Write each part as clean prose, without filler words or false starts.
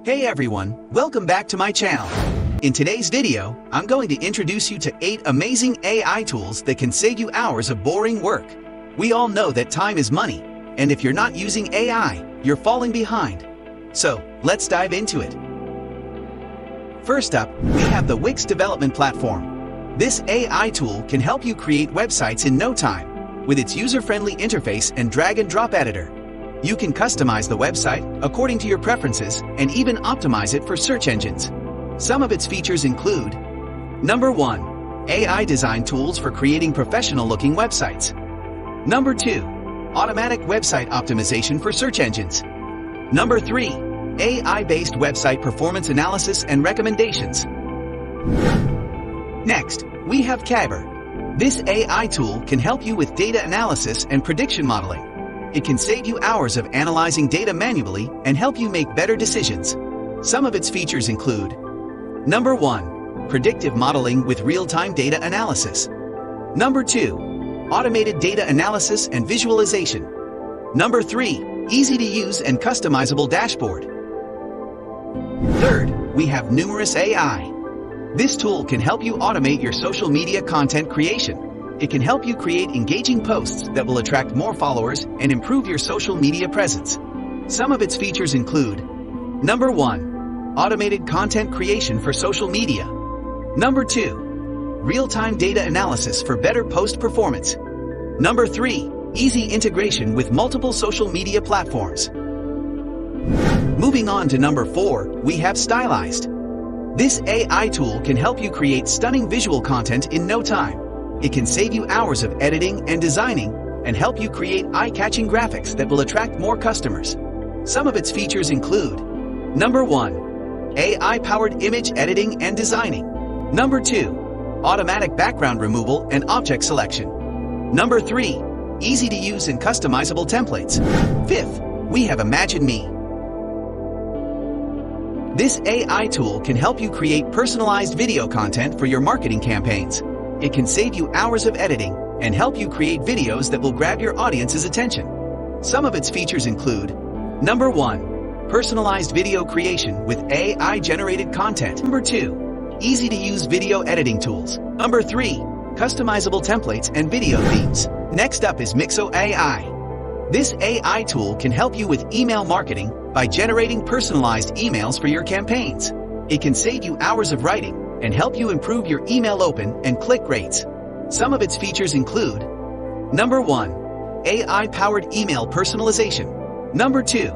Hey everyone, welcome back to my channel. In today's video, I'm going to introduce you to 8 amazing AI tools that can save you hours of boring work. We all know that time is money, and if you're not using AI, you're falling behind. So, let's dive into it. First up, we have the Wix Development Platform. This AI tool can help you create websites in no time, with its user-friendly interface and drag-and-drop editor. You can customize the website according to your preferences and even optimize it for search engines. Some of its features include: Number 1. AI design tools for creating professional-looking websites. Number 2. Automatic website optimization for search engines. Number 3. AI-based website performance analysis and recommendations. Next, we have Kaiber. This AI tool can help you with data analysis and prediction modeling. It can save you hours of analyzing data manually and help you make better decisions. Some of its features include: Number 1. Predictive modeling with real-time data analysis. Number 2. Automated data analysis and visualization. Number 3. Easy-to-use and customizable dashboard. Third, we have Numerous AI. This tool can help you automate your social media content creation. It can help you create engaging posts that will attract more followers and improve your social media presence. Some of its features include: Number 1. Automated content creation for social media. Number 2. Real-time data analysis for better post performance. Number 3. Easy integration with multiple social media platforms. Moving on to number 4, we have Stylized. This AI tool can help you create stunning visual content in no time. It can save you hours of editing and designing and help you create eye-catching graphics that will attract more customers. Some of its features include: Number 1. AI-powered image editing and designing. Number 2. Automatic background removal and object selection. Number 3. Easy-to-use and customizable templates. Fifth, we have Imagine Me. This AI tool can help you create personalized video content for your marketing campaigns. It can save you hours of editing and help you create videos that will grab your audience's attention. Some of its features include: Number 1. Personalized video creation with AI-generated content. Number 2. Easy-to-use video editing tools. Number 3. Customizable templates and video themes. Next up is Mixo AI. This AI tool can help you with email marketing by generating personalized emails for your campaigns. It can save you hours of writing and help you improve your email open and click rates. Some of its features include: Number 1. AI-powered email personalization. Number 2.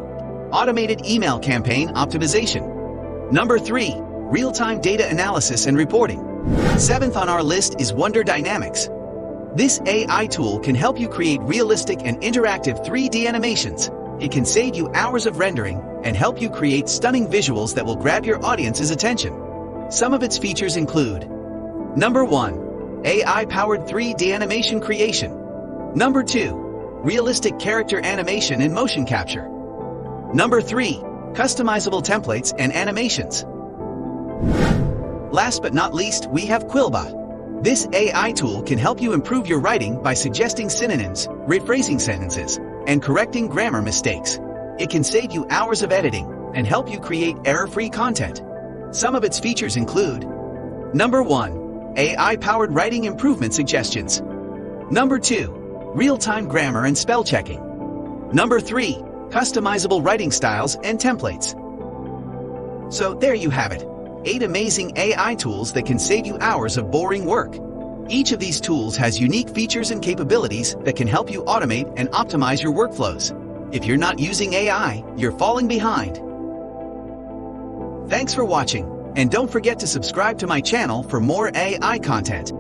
Automated email campaign optimization. Number 3. Real-time data analysis and reporting. 7th on our list is Wonder Dynamics. This AI tool can help you create realistic and interactive 3D animations. It can save you hours of rendering and help you create stunning visuals that will grab your audience's attention. Some of its features include: Number 1. AI-powered 3D animation creation. Number 2. Realistic character animation and motion capture. Number 3. Customizable templates and animations. Last but not least, we have Quillbot. This AI tool can help you improve your writing by suggesting synonyms, rephrasing sentences, and correcting grammar mistakes. It can save you hours of editing and help you create error-free content. Some of its features include: Number 1. AI-powered writing improvement suggestions. Number 2. Real-time grammar and spell checking. Number 3. Customizable writing styles and templates. So there you have it. 8 amazing AI tools that can save you hours of boring work. Each of these tools has unique features and capabilities that can help you automate and optimize your workflows. If you're not using AI, you're falling behind. Thanks for watching, and don't forget to subscribe to my channel for more AI content.